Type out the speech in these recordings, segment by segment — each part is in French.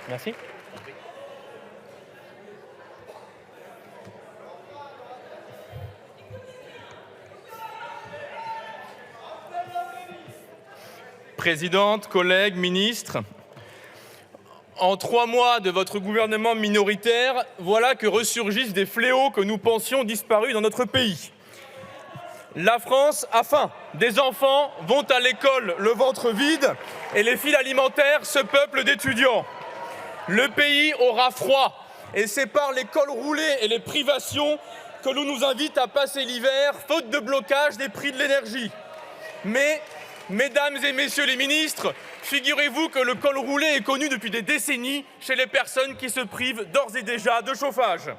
Merci. Présidente, collègues, ministres, en 3 mois de votre gouvernement minoritaire, voilà que ressurgissent des fléaux que nous pensions disparus dans notre pays. La France a faim, des enfants vont à l'école le ventre vide et les files alimentaires se peuplent d'étudiants. Le pays aura froid et c'est par les cols roulés et les privations que l'on nous invite à passer l'hiver, faute de blocage des prix de l'énergie. Mais, mesdames et messieurs les ministres, figurez-vous que le col roulé est connu depuis des décennies chez les personnes qui se privent d'ores et déjà de chauffage.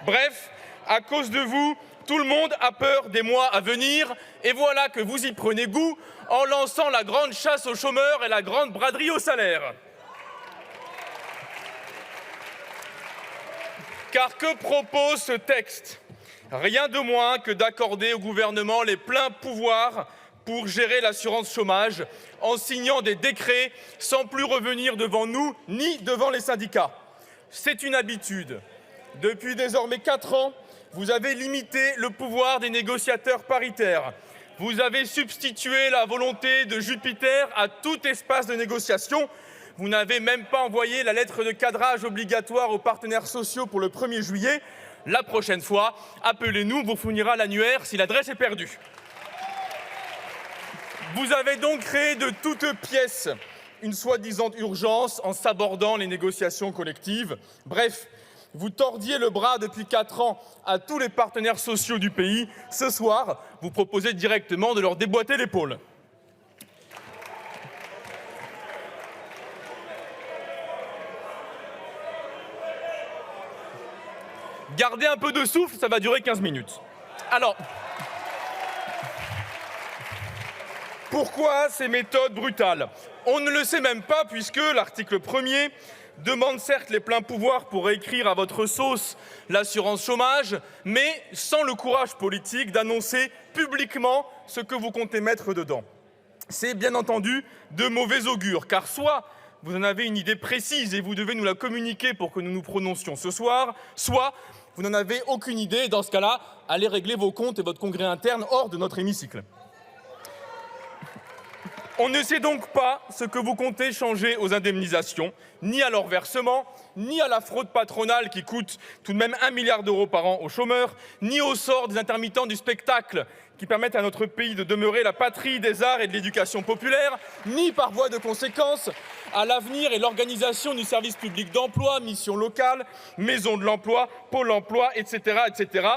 Bref, à cause de vous, tout le monde a peur des mois à venir et voilà que vous y prenez goût en lançant la grande chasse aux chômeurs et la grande braderie aux salaires. Car que propose ce texte? Rien de moins que d'accorder au gouvernement les pleins pouvoirs pour gérer l'assurance chômage en signant des décrets sans plus revenir devant nous ni devant les syndicats. C'est une habitude. Depuis désormais 4 ans, vous avez limité le pouvoir des négociateurs paritaires. Vous avez substitué la volonté de Jupiter à tout espace de négociation. Vous n'avez même pas envoyé la lettre de cadrage obligatoire aux partenaires sociaux pour le 1er juillet. La prochaine fois, appelez-nous, on vous fournira l'annuaire si l'adresse est perdue. Vous avez donc créé de toutes pièces une soi-disant urgence en sabordant les négociations collectives. Bref, vous tordiez le bras depuis 4 ans à tous les partenaires sociaux du pays. Ce soir, vous proposez directement de leur déboîter l'épaule. Gardez un peu de souffle, ça va durer 15 minutes. Alors, pourquoi ces méthodes brutales? On ne le sait même pas puisque l'article 1er demande certes les pleins pouvoirs pour réécrire à votre sauce l'assurance chômage, mais sans le courage politique d'annoncer publiquement ce que vous comptez mettre dedans. C'est bien entendu de mauvais augure, car soit vous en avez une idée précise et vous devez nous la communiquer pour que nous nous prononcions ce soir, soit vous n'en avez aucune idée et dans ce cas-là, allez régler vos comptes et votre congrès interne hors de notre hémicycle. On ne sait donc pas ce que vous comptez changer aux indemnisations, ni à leur versement, ni à la fraude patronale qui coûte tout de même 1 milliard d'euros par an aux chômeurs, ni au sort des intermittents du spectacle qui permettent à notre pays de demeurer la patrie des arts et de l'éducation populaire, ni par voie de conséquence à l'avenir et l'organisation du service public d'emploi, mission locale, maison de l'emploi, pôle emploi, etc., etc.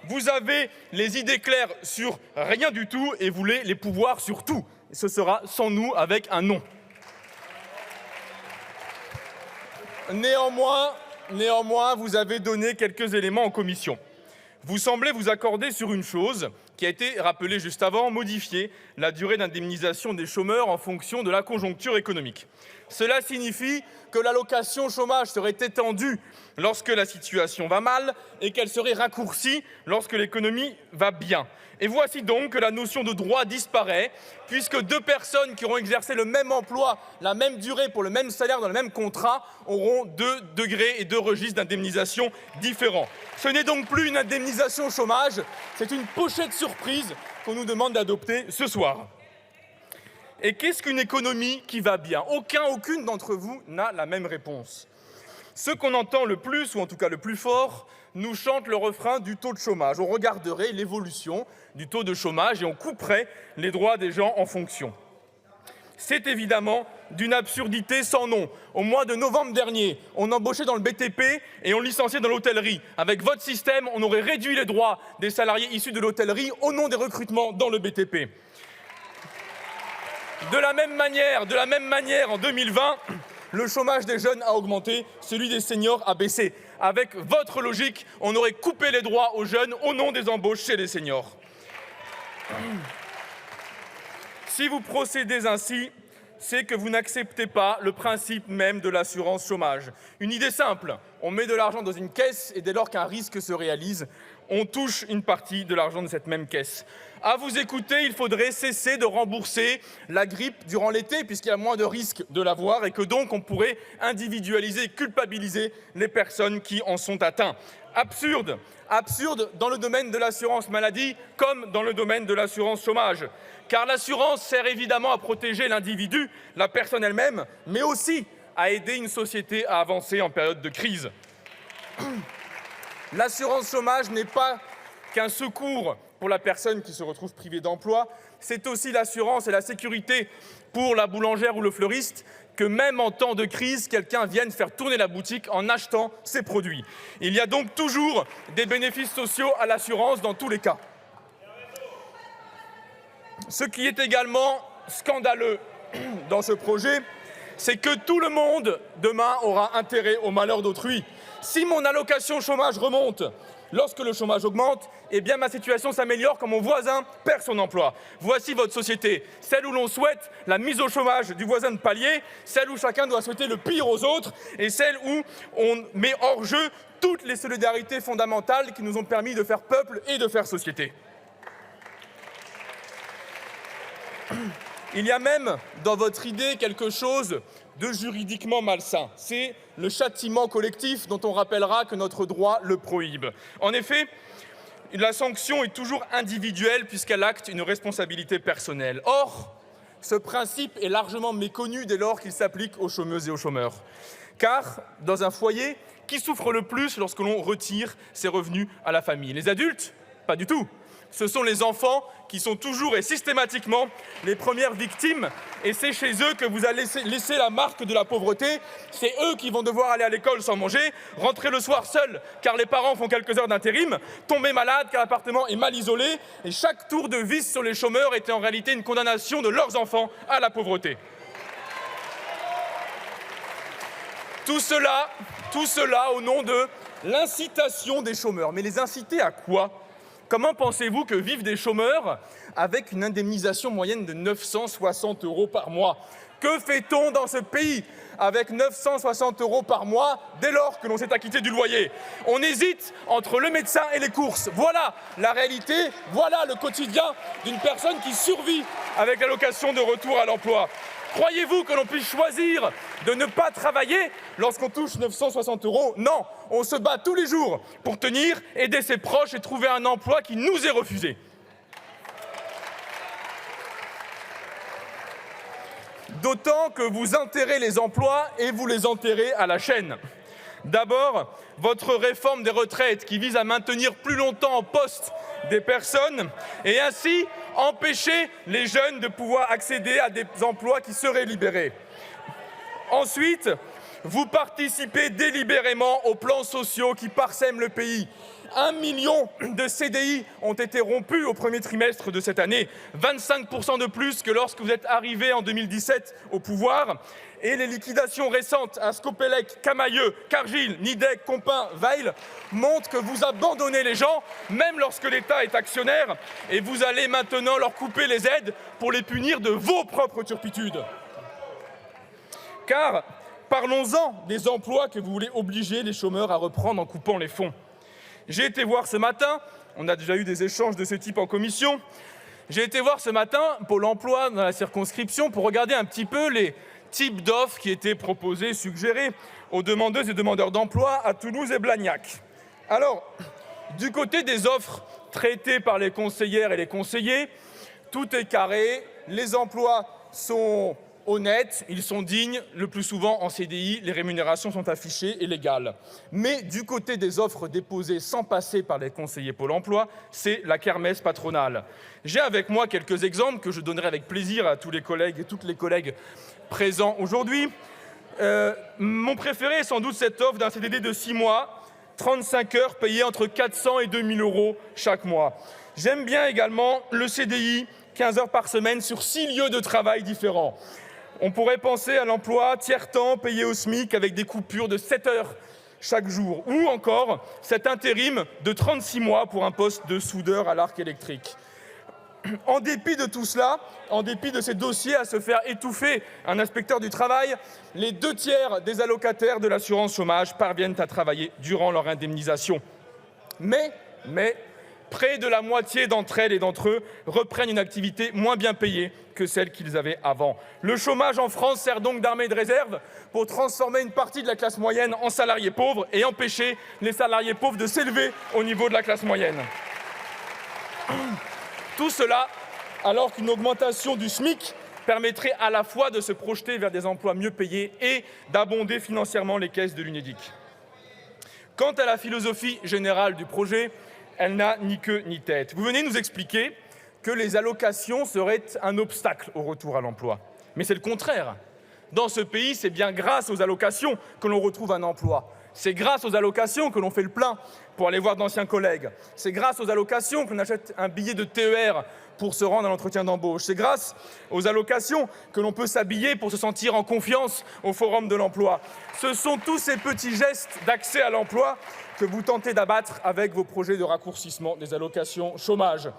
Vous avez les idées claires sur rien du tout et vous voulez les pouvoirs sur tout. Ce sera sans nous avec un non. Néanmoins, vous avez donné quelques éléments en commission. Vous semblez vous accorder sur une chose qui a été rappelée juste avant, modifier la durée d'indemnisation des chômeurs en fonction de la conjoncture économique. Cela signifie que l'allocation chômage serait étendue lorsque la situation va mal et qu'elle serait raccourcie lorsque l'économie va bien. Et voici donc que la notion de droit disparaît, puisque 2 personnes qui auront exercé le même emploi, la même durée pour le même salaire dans le même contrat, auront 2 degrés et 2 registres d'indemnisation différents. Ce n'est donc plus une indemnisation chômage, c'est une pochette surprise qu'on nous demande d'adopter ce soir. Et qu'est-ce qu'une économie qui va bien? Aucune d'entre vous n'a la même réponse. Ceux qu'on entend le plus, ou en tout cas le plus fort, nous chantent le refrain du taux de chômage. On regarderait l'évolution du taux de chômage et on couperait les droits des gens en fonction. C'est évidemment d'une absurdité sans nom. Au mois de novembre dernier, on embauchait dans le BTP et on licenciait dans l'hôtellerie. Avec votre système, on aurait réduit les droits des salariés issus de l'hôtellerie au nom des recrutements dans le BTP. De la même manière, en 2020, le chômage des jeunes a augmenté, celui des seniors a baissé. Avec votre logique, on aurait coupé les droits aux jeunes au nom des embauches chez les seniors. Si vous procédez ainsi, c'est que vous n'acceptez pas le principe même de l'assurance chômage. Une idée simple, on met de l'argent dans une caisse et dès lors qu'un risque se réalise, on touche une partie de l'argent de cette même caisse. À vous écouter, il faudrait cesser de rembourser la grippe durant l'été, puisqu'il y a moins de risques de l'avoir et que donc on pourrait individualiser et culpabiliser les personnes qui en sont atteintes. Absurde, absurde dans le domaine de l'assurance maladie comme dans le domaine de l'assurance chômage. Car l'assurance sert évidemment à protéger l'individu, la personne elle-même, mais aussi à aider une société à avancer en période de crise. L'assurance chômage n'est pas qu'un secours pour la personne qui se retrouve privée d'emploi, c'est aussi l'assurance et la sécurité pour la boulangère ou le fleuriste que même en temps de crise, quelqu'un vienne faire tourner la boutique en achetant ses produits. Il y a donc toujours des bénéfices sociaux à l'assurance dans tous les cas. Ce qui est également scandaleux dans ce projet, c'est que tout le monde, demain, aura intérêt au malheur d'autrui. Si mon allocation chômage remonte, lorsque le chômage augmente, eh bien ma situation s'améliore quand mon voisin perd son emploi. Voici votre société, celle où l'on souhaite la mise au chômage du voisin de palier, celle où chacun doit souhaiter le pire aux autres et celle où on met hors jeu toutes les solidarités fondamentales qui nous ont permis de faire peuple et de faire société. Il y a même dans votre idée quelque chose de juridiquement malsain. C'est le châtiment collectif dont on rappellera que notre droit le prohibe. En effet, la sanction est toujours individuelle puisqu'elle acte une responsabilité personnelle. Or, ce principe est largement méconnu dès lors qu'il s'applique aux chômeuses et aux chômeurs. Car, dans un foyer, qui souffre le plus lorsque l'on retire ses revenus à la famille? Les adultes? Pas du tout. Ce sont les enfants qui sont toujours et systématiquement les premières victimes. Et c'est chez eux que vous allez laisser la marque de la pauvreté. C'est eux qui vont devoir aller à l'école sans manger, rentrer le soir seuls car les parents font quelques heures d'intérim, tomber malades car l'appartement est mal isolé. Et chaque tour de vis sur les chômeurs était en réalité une condamnation de leurs enfants à la pauvreté. Tout cela au nom de l'incitation des chômeurs. Mais les inciter à quoi? Comment pensez-vous que vivent des chômeurs avec une indemnisation moyenne de 960 € par mois? Que fait-on dans ce pays avec 960 € par mois dès lors que l'on s'est acquitté du loyer? On hésite entre le médecin et les courses. Voilà la réalité, voilà le quotidien d'une personne qui survit avec l'allocation de retour à l'emploi. Croyez-vous que l'on puisse choisir de ne pas travailler lorsqu'on touche 960 €? Non, on se bat tous les jours pour tenir, aider ses proches et trouver un emploi qui nous est refusé. D'autant que vous enterrez les emplois et vous les enterrez à la chaîne. D'abord, votre réforme des retraites qui vise à maintenir plus longtemps en poste des personnes et ainsi empêcher les jeunes de pouvoir accéder à des emplois qui seraient libérés. Ensuite, vous participez délibérément aux plans sociaux qui parsèment le pays. 1 million de CDI ont été rompus au premier trimestre de cette année, 25% de plus que lorsque vous êtes arrivé en 2017 au pouvoir. Et les liquidations récentes à Scopelec, Camaïeu, Cargill, Nidec, Compin, Weil montrent que vous abandonnez les gens, même lorsque l'État est actionnaire, et vous allez maintenant leur couper les aides pour les punir de vos propres turpitudes. Car parlons-en des emplois que vous voulez obliger les chômeurs à reprendre en coupant les fonds. J'ai été voir ce matin, on a déjà eu des échanges de ce type en commission, j'ai été voir ce matin Pôle emploi dans la circonscription pour regarder un petit peu les types d'offres qui étaient proposées, suggérées aux demandeuses et demandeurs d'emploi à Toulouse et Blagnac. Alors, du côté des offres traitées par les conseillères et les conseillers, tout est carré, les emplois sont honnêtes, ils sont dignes, le plus souvent en CDI, les rémunérations sont affichées et légales. Mais du côté des offres déposées sans passer par les conseillers Pôle emploi, c'est la kermesse patronale. J'ai avec moi quelques exemples que je donnerai avec plaisir à tous les collègues et toutes les collègues présents aujourd'hui. Mon préféré est sans doute cette offre d'un CDD de 6 mois, 35 heures payées entre 400 et 2000 € chaque mois. J'aime bien également le CDI, 15 heures par semaine sur 6 lieux de travail différents. On pourrait penser à l'emploi tiers-temps payé au SMIC avec des coupures de 7 heures chaque jour. Ou encore cet intérim de 36 mois pour un poste de soudeur à l'arc électrique. En dépit de tout cela, en dépit de ces dossiers à se faire étouffer un inspecteur du travail, les 2/3 des allocataires de l'assurance chômage parviennent à travailler durant leur indemnisation. Mais Mais près de la moitié d'entre elles et d'entre eux reprennent une activité moins bien payée que celle qu'ils avaient avant. Le chômage en France sert donc d'armée de réserve pour transformer une partie de la classe moyenne en salariés pauvres et empêcher les salariés pauvres de s'élever au niveau de la classe moyenne. Tout cela alors qu'une augmentation du SMIC permettrait à la fois de se projeter vers des emplois mieux payés et d'abonder financièrement les caisses de l'Unédic. Quant à la philosophie générale du projet, elle n'a ni queue ni tête. Vous venez nous expliquer que les allocations seraient un obstacle au retour à l'emploi. Mais c'est le contraire. Dans ce pays, c'est bien grâce aux allocations que l'on retrouve un emploi. C'est grâce aux allocations que l'on fait le plein pour aller voir d'anciens collègues. C'est grâce aux allocations que l'on achète un billet de TER pour se rendre à l'entretien d'embauche. C'est grâce aux allocations que l'on peut s'habiller pour se sentir en confiance au forum de l'emploi. Ce sont tous ces petits gestes d'accès à l'emploi que vous tentez d'abattre avec vos projets de raccourcissement des allocations chômage.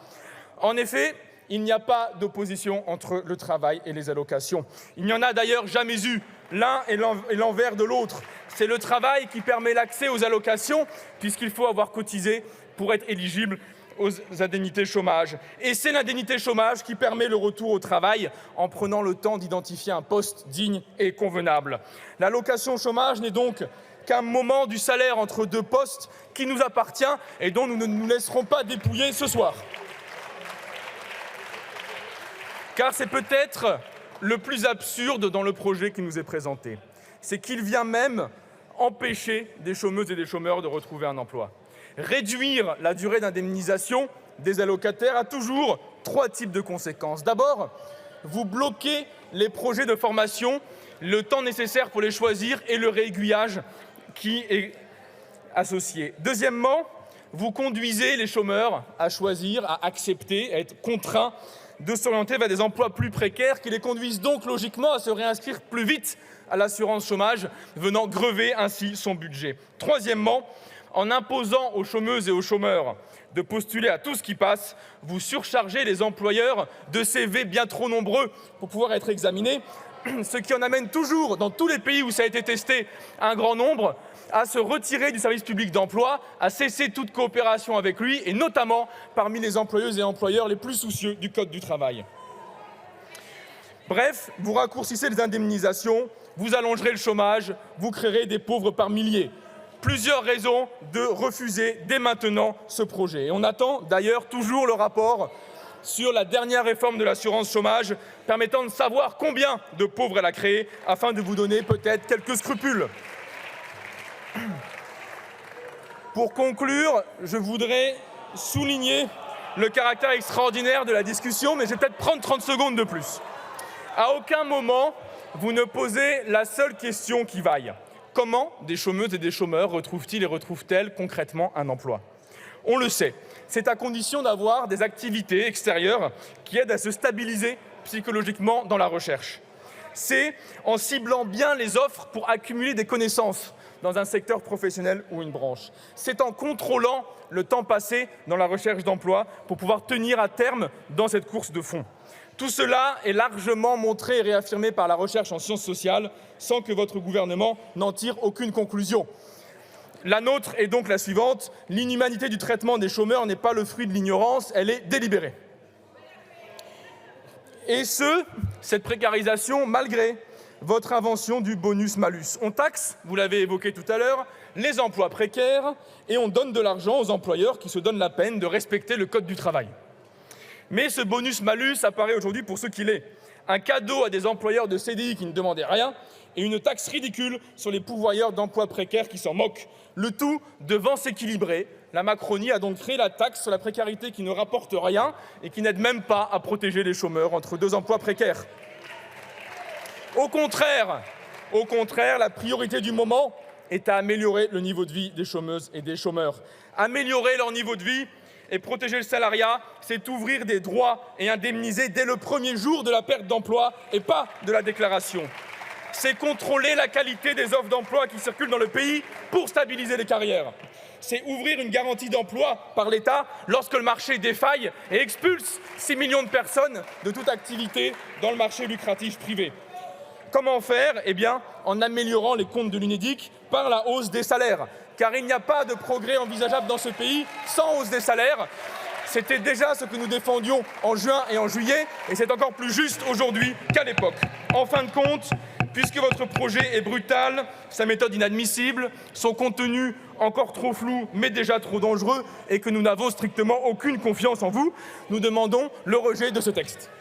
En effet, il n'y a pas d'opposition entre le travail et les allocations. Il n'y en a d'ailleurs jamais eu. L'un est l'envers de l'autre. C'est le travail qui permet l'accès aux allocations, puisqu'il faut avoir cotisé pour être éligible aux indemnités chômage. Et c'est l'indemnité chômage qui permet le retour au travail en prenant le temps d'identifier un poste digne et convenable. L'allocation chômage n'est donc qu'un moment du salaire entre deux postes qui nous appartient et dont nous ne nous laisserons pas dépouiller ce soir. Car c'est peut-être le plus absurde dans le projet qui nous est présenté. C'est qu'il vient même empêcher des chômeuses et des chômeurs de retrouver un emploi. Réduire la durée d'indemnisation des allocataires a toujours 3 types de conséquences. D'abord, vous bloquez les projets de formation, le temps nécessaire pour les choisir et le réaiguillage qui est associé. Deuxièmement, vous conduisez les chômeurs à choisir, à accepter, à être contraints de s'orienter vers des emplois plus précaires qui les conduisent donc logiquement à se réinscrire plus vite à l'assurance chômage, venant grever ainsi son budget. Troisièmement, en imposant aux chômeuses et aux chômeurs de postuler à tout ce qui passe, vous surchargez les employeurs de CV bien trop nombreux pour pouvoir être examinés, ce qui en amène toujours, dans tous les pays où ça a été testé, un grand nombre, à se retirer du service public d'emploi, à cesser toute coopération avec lui, et notamment parmi les employeuses et employeurs les plus soucieux du Code du travail. Bref, vous raccourcissez les indemnisations, vous allongerez le chômage, vous créerez des pauvres par milliers. Plusieurs raisons de refuser dès maintenant ce projet. Et on attend d'ailleurs toujours le rapport sur la dernière réforme de l'assurance chômage permettant de savoir combien de pauvres elle a créé afin de vous donner peut-être quelques scrupules. Pour conclure, je voudrais souligner le caractère extraordinaire de la discussion, mais je vais peut-être prendre 30 secondes de plus. À aucun moment, vous ne posez la seule question qui vaille. Comment des chômeuses et des chômeurs retrouvent-ils et retrouvent-elles concrètement un emploi? On le sait, c'est à condition d'avoir des activités extérieures qui aident à se stabiliser psychologiquement dans la recherche. C'est en ciblant bien les offres pour accumuler des connaissances dans un secteur professionnel ou une branche. C'est en contrôlant le temps passé dans la recherche d'emploi pour pouvoir tenir à terme dans cette course de fond. Tout cela est largement montré et réaffirmé par la recherche en sciences sociales sans que votre gouvernement n'en tire aucune conclusion. La nôtre est donc la suivante. L'inhumanité du traitement des chômeurs n'est pas le fruit de l'ignorance, elle est délibérée. Et cette précarisation malgré votre invention du bonus-malus. On taxe, vous l'avez évoqué tout à l'heure, les emplois précaires et on donne de l'argent aux employeurs qui se donnent la peine de respecter le Code du travail. Mais ce bonus-malus apparaît aujourd'hui pour ce qu'il est. Un cadeau à des employeurs de CDI qui ne demandaient rien et une taxe ridicule sur les pourvoyeurs d'emplois précaires qui s'en moquent. Le tout devant s'équilibrer. La Macronie a donc créé la taxe sur la précarité qui ne rapporte rien et qui n'aide même pas à protéger les chômeurs entre deux emplois précaires. Au contraire, la priorité du moment est à améliorer le niveau de vie des chômeuses et des chômeurs. Améliorer leur niveau de vie et protéger le salariat, c'est ouvrir des droits et indemniser dès le premier jour de la perte d'emploi et pas de la déclaration. C'est contrôler la qualité des offres d'emploi qui circulent dans le pays pour stabiliser les carrières. C'est ouvrir une garantie d'emploi par l'État lorsque le marché défaille et expulse 6 millions de personnes de toute activité dans le marché lucratif privé. Comment faire? Eh bien, en améliorant les comptes de l'Unédic par la hausse des salaires. car il n'y a pas de progrès envisageable dans ce pays sans hausse des salaires. C'était déjà ce que nous défendions en juin et en juillet, et c'est encore plus juste aujourd'hui qu'à l'époque. En fin de compte, puisque votre projet est brutal, sa méthode inadmissible, son contenu encore trop flou mais déjà trop dangereux, et que nous n'avons strictement aucune confiance en vous, nous demandons le rejet de ce texte.